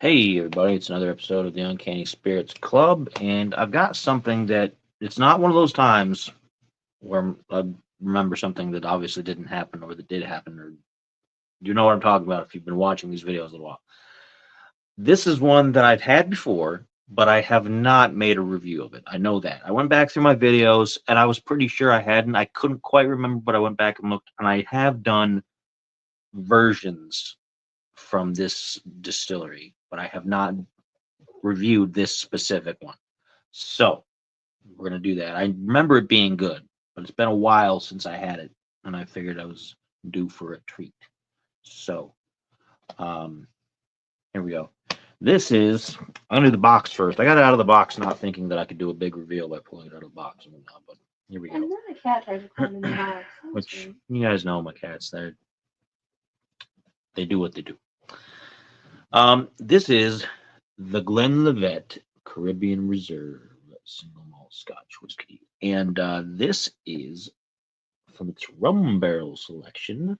Hey everybody, it's another episode of the Uncanny Spirits Club, and I've got something that it's not one of those times where I remember something that obviously didn't happen or that did happen, or you know what I'm talking about if you've been watching these videos a little while. This is one that I've had before, but I have not made a review of it. I know that. I went back through my videos and I was pretty sure I hadn't. I couldn't quite remember, but I went back and looked, and I have done versions from this distillery, but I have not reviewed this specific one. So we're gonna do that. I remember it being good, but it's been a while since I had it, and I figured I was due for a treat. So um, here we go. This is I'm gonna do the box first. I got it out of the box, not thinking that I could do a big reveal by pulling it out of the box and whatnot, but here we go. Another cat tried to climb in the box. Which you guys know my cats. They do what they do. This is the Glenlivet Caribbean Reserve single malt Scotch whiskey, and this is from its rum barrel selection,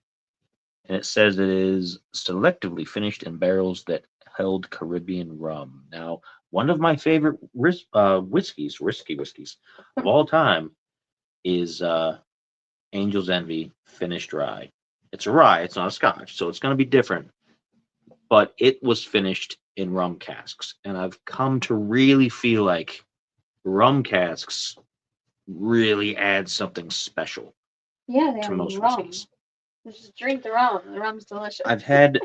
and it says it is selectively finished in barrels that held Caribbean rum. Now, one of my favorite risky whiskeys of all time is Angel's Envy finished rye. It's a rye, it's not a Scotch, so it's going to be different, but it was finished in rum casks, and I've come to really feel like rum casks really add something special Yeah, they to have most rum. whiskeys. Just drink the rum. The rum's delicious. I've had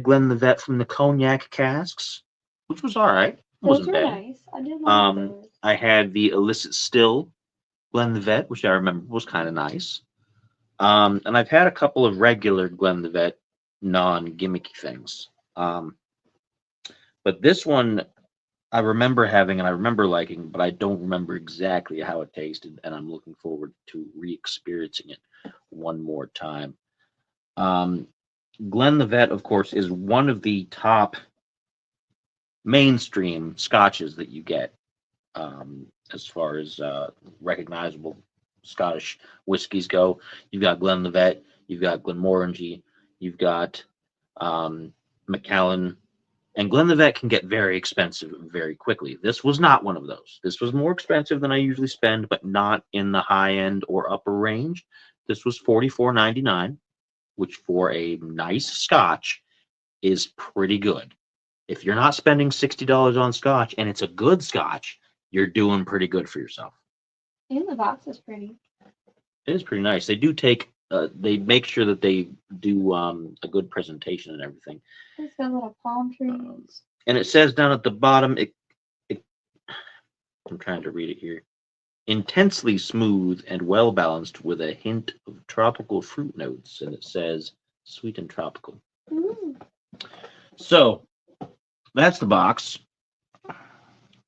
Glenlivet from the cognac casks, which was all right. It Those wasn't were bad. nice. I did like those. I had the illicit still Glenlivet, which I remember was kind of nice. And I've had a couple of regular Glenlivet non-gimmicky things. But this one I remember having and I remember liking, but I don't remember exactly how it tasted, and I'm looking forward to re-experiencing it one more time. Um, Glenlivet, of course, is one of the top mainstream scotches that you get as far as recognizable Scottish whiskies go. You've got Glenlivet, you've got Glenmorangie, you've got um, Macallan, and Glenlivet can get very expensive very quickly. This was not one of those. This was more expensive than I usually spend, but not in the high end or upper range. This was $44.99, which for a nice Scotch is pretty good. If you're not spending $60 on Scotch and it's a good Scotch, you're doing pretty good for yourself. And the box is pretty. It is pretty nice. They make sure that they do a good presentation and everything. It's got little palm Um, trees. and it says down at the bottom, it I'm trying to read it here. Intensely smooth and well balanced with a hint of tropical fruit notes, and it says sweet and tropical. Mm. So that's the box.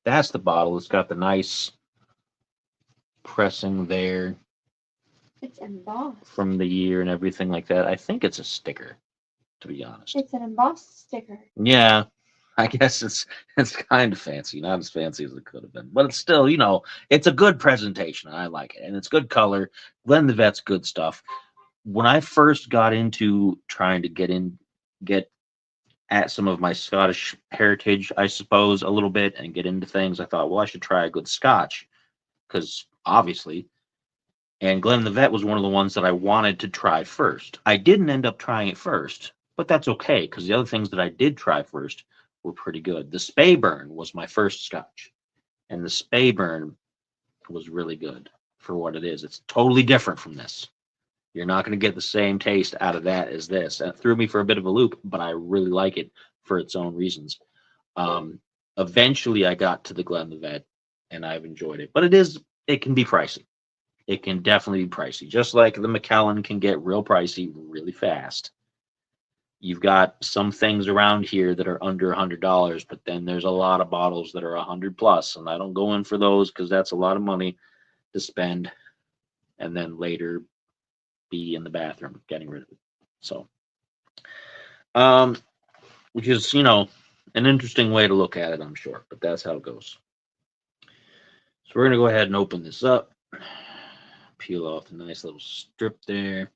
That's the bottle. It's got the nice pressing there It's embossed. from the year and everything like that. I think it's a sticker, to be honest. It's an embossed sticker. Yeah, I guess it's kind of fancy, not as fancy as it could have been, but it's still, it's a good presentation. I like it, and it's good color. Glenlivet's good stuff. When I first got into trying to get at some of my Scottish heritage, I suppose, a little bit, and get into things, I thought, well, I should try a good Scotch, because obviously, and Glenlivet was one of the ones that I wanted to try first. I didn't end up trying it first, but that's okay, because the other things that I did try first were pretty good. The Speyburn was my first Scotch, and the Speyburn was really good for what it is. It's totally different from this. You're not going to get the same taste out of that as this. And it threw me for a bit of a loop, but I really like it for its own reasons. Eventually, I got to the Glenlivet, and I've enjoyed it. But it can be pricey. It can definitely be pricey. Just like the Macallan can get real pricey really fast. You've got some things around here that are under $100, but then there's a lot of bottles that are 100 plus, and I don't go in for those because that's a lot of money to spend, and then later be in the bathroom getting rid of it. So, which is an interesting way to look at it, I'm sure, but that's how it goes. So we're gonna go ahead and open this up, peel off the nice little strip there.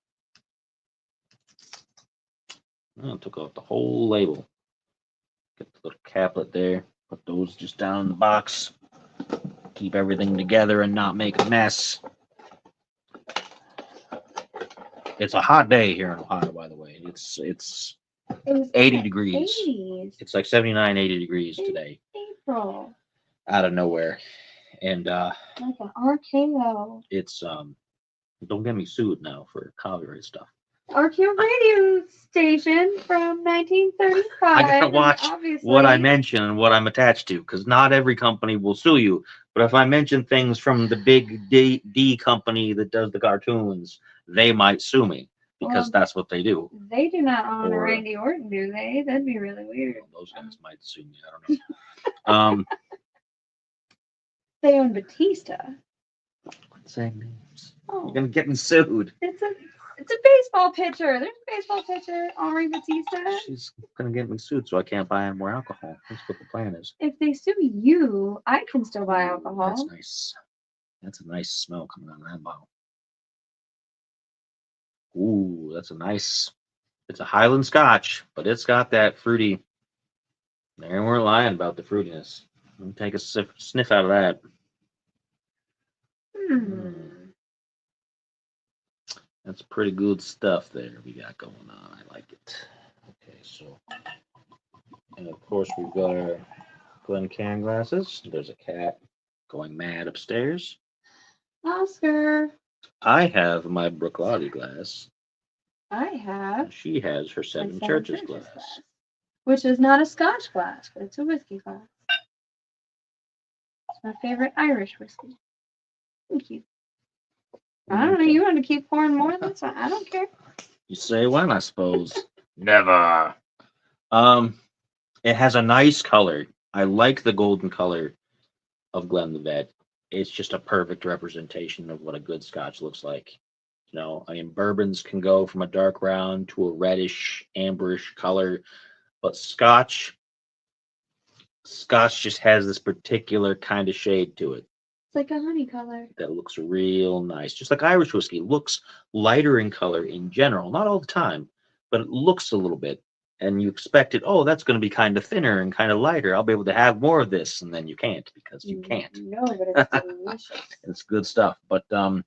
Oh, took off the whole label. Get the little caplet there. Put those just down in the box. Keep everything together and not make a mess. It's a hot day here in Ohio, by the way. It's It was 80 in the degrees. 80s. It's like 79, 80 degrees in today, April. out of nowhere. And Like an RKO. it's don't get me sued now for copyright stuff. RKO radio station from 1935. I gotta and watch obviously, what I mention and what I'm attached to, because not every company will sue you. But if I mention things from the big D company that does the cartoons, they might sue me because Well, that's what they do. They do not own a Or- Randy Orton, do they? That'd be really weird. Well, those guys might sue me. I don't know. They own Batista. Saying names. Oh, You're gonna get me sued. it's a baseball pitcher. There's a baseball pitcher, Henri Batista. She's gonna get me sued, so I can't buy any more alcohol. That's what the plan is. If they sue you, I can still buy alcohol. That's nice. That's a nice smell coming out of that bottle. Ooh, that's a nice. It's a Highland Scotch, but it's got that fruity. They weren't lying about the fruitiness. Let me take a sniff out of that. That's pretty good stuff there we got going on. I like it. Okay, so. And of course, we've got our Glencairn glasses. There's a cat going mad upstairs. Oscar. I have my Brooklotti glass. I have. She has her Seven Churches glass. Which is not a Scotch glass, but it's a whiskey glass. It's my favorite Irish whiskey. Thank you. I don't know. You want to keep pouring more? That's fine. I don't care. You say when, I suppose. Never. It has a nice color. I like the golden color of Glenlivet. It's just a perfect representation of what a good Scotch looks like. You know, I mean, bourbons can go from a dark brown to a reddish, amberish color, but Scotch just has this particular kind of shade to it. It's like a honey color. That looks real nice. Just like Irish whiskey, looks lighter in color in general. Not all the time, but it looks a little bit. And you expect it, oh, that's going to be kind of thinner and kind of lighter. I'll be able to have more of this. And then you can't because you can't. No, but it's delicious. It's good stuff. But, oh,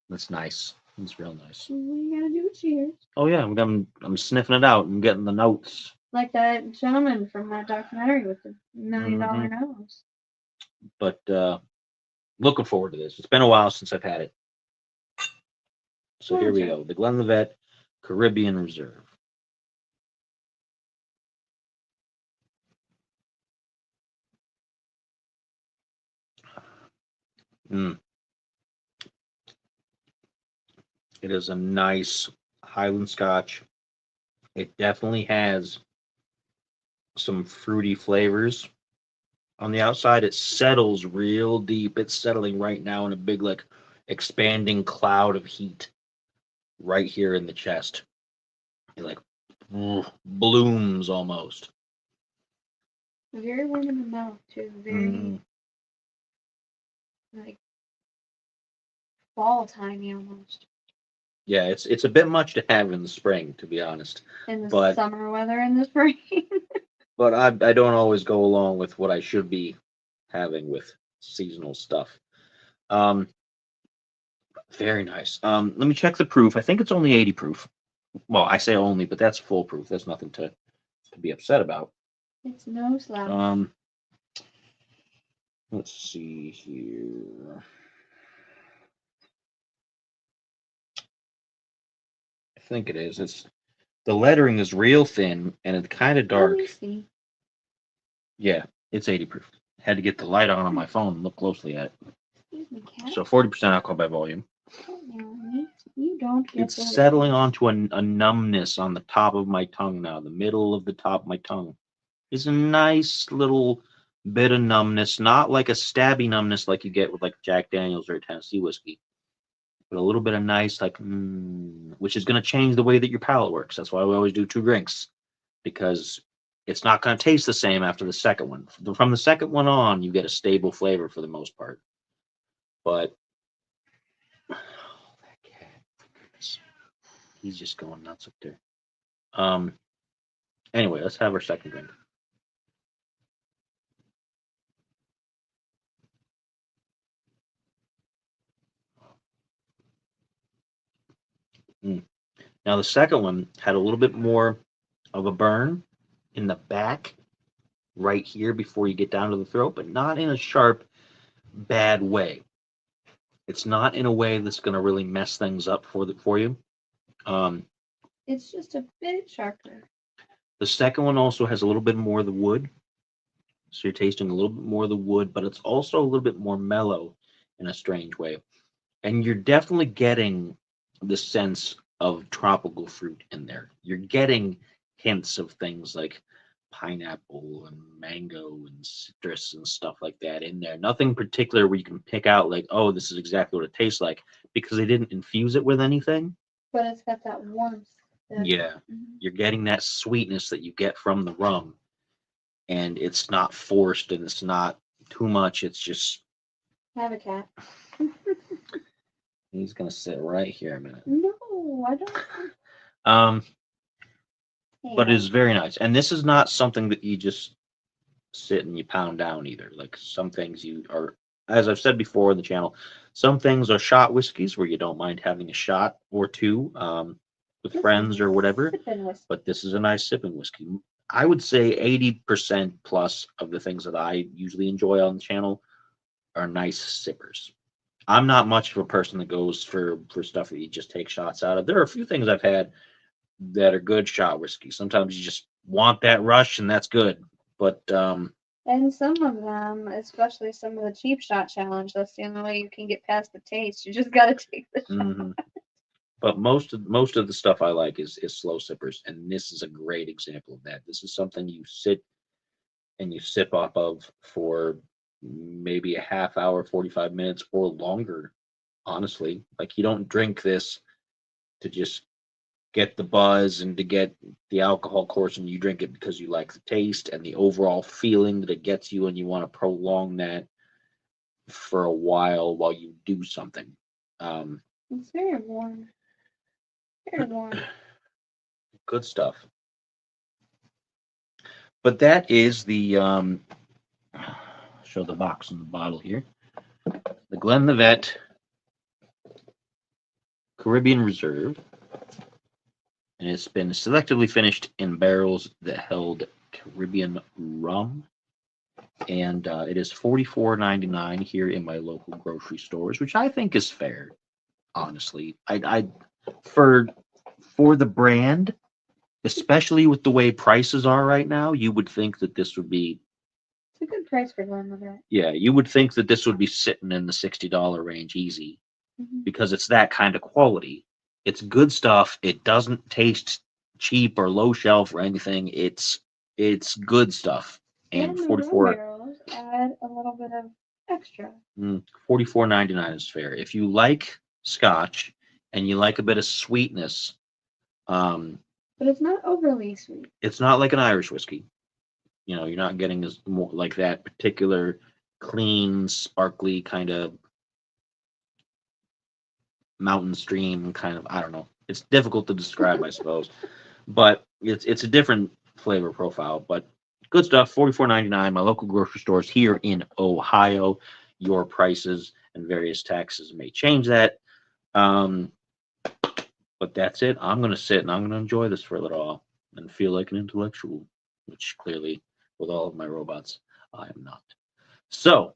that's nice. It's real nice. You gotta do cheers. Oh, yeah. I'm sniffing it out and getting the notes. Like that gentleman from that documentary with the $1 million nose. But looking forward to this. It's been a while since I've had it. So here we go. The Glenlivet Caribbean Reserve. It is a nice Highland Scotch. It definitely has some fruity flavors. On the outside, it settles real deep. It's settling right now in a big, like, expanding cloud of heat right here in the chest. It, like, blooms almost. Very warm in the mouth, too. Very, like, fall timey almost. Yeah, it's a bit much to have in the spring, to be honest. In the summer weather in the spring. But I don't always go along with what I should be having with seasonal stuff. Very nice. Let me check the proof. I think it's only 80 proof. Well, I say only, but that's full proof. That's nothing to be upset about. It's no slouch. Let's see here. I think it is. The lettering is real thin and it's kind of dark. Let me see. Yeah, it's 80 proof. Had to get the light on my phone and look closely at it. Excuse me, cat. So 40% alcohol by volume. You don't get It's settling onto a numbness on the top of my tongue now. The middle of the top of my tongue is a nice little bit of numbness, not like a stabby numbness like you get with like Jack Daniels or Tennessee whiskey, but a little bit of nice, like, which is going to change the way that your palate works. That's why we always do 2 drinks, because it's not going to taste the same after the second one. From the second one on, you get a stable flavor for the most part. But that cat, he's just going nuts up there. Anyway, let's have our second drink. Now the second one had a little bit more of a burn in the back, right here before you get down to the throat, but not in a sharp, bad way. It's not in a way that's going to really mess things up for you. It's just a bit sharper. The second one also has a little bit more of the wood, so you're tasting a little bit more of the wood, but it's also a little bit more mellow in a strange way. And you're definitely getting the sense of tropical fruit in there. You're getting hints of things like pineapple and mango and citrus and stuff like that in there. Nothing particular where you can pick out like, oh, this is exactly what it tastes like, because they didn't infuse it with anything. But it's got that warmth. Yeah, you're getting that sweetness that you get from the rum, and it's not forced and it's not too much. It's just. I have a cat. He's gonna sit right here a minute. No, I don't. But it's very nice, and this is not something that you just sit and you pound down either. Like some things you are, as I've said before in the channel, some things are shot whiskeys where you don't mind having a shot or two with friends or whatever. But this is a nice sipping whiskey. I would say 80% plus of the things that I usually enjoy on the channel are nice sippers. I'm not much of a person that goes for stuff that you just take shots out of. There are a few things I've had that are good shot whiskey. Sometimes you just want that rush, and that's good. But and some of them, especially some of the cheap shot challenge, that's the only way you can get past the taste. You just got to take the shot. But most of the stuff I like is slow sippers, and this is a great example of that. This is something you sit and you sip off of for maybe a half hour, 45 minutes or longer. Honestly, like you don't drink this to just get the buzz and to get the alcohol course, and you drink it because you like the taste and the overall feeling that it gets you, and you want to prolong that for a while you do something. It's very warm. Very warm. Good stuff. But that is the show the box and the bottle here. The Glenlivet Caribbean Reserve. And it's been selectively finished in barrels that held Caribbean rum. And it is $44.99 here in my local grocery stores, which I think is fair, honestly. I for the brand, especially with the way prices are right now, you would think that this would be. It's a good price for Glenlivet. Yeah, you would think that this would be sitting in the $60 range easy, because it's that kind of quality. It's good stuff. It doesn't taste cheap or low shelf or anything. It's good stuff. And 44 barrels add a little bit of extra. $44.99 is fair. If you like Scotch and you like a bit of sweetness, but it's not overly sweet. It's not like an Irish whiskey. You know, you're not getting as more like that particular clean, sparkly kind of mountain stream kind of. I don't know. It's difficult to describe, I suppose, but it's a different flavor profile. But good stuff. $44.99. My local grocery stores here in Ohio. Your prices and various taxes may change that. But that's it. I'm going to sit and I'm going to enjoy this for a little while and feel like an intellectual, which clearly, with all of my robots, I am not. So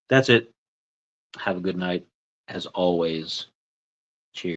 that's it. Have a good night. As always,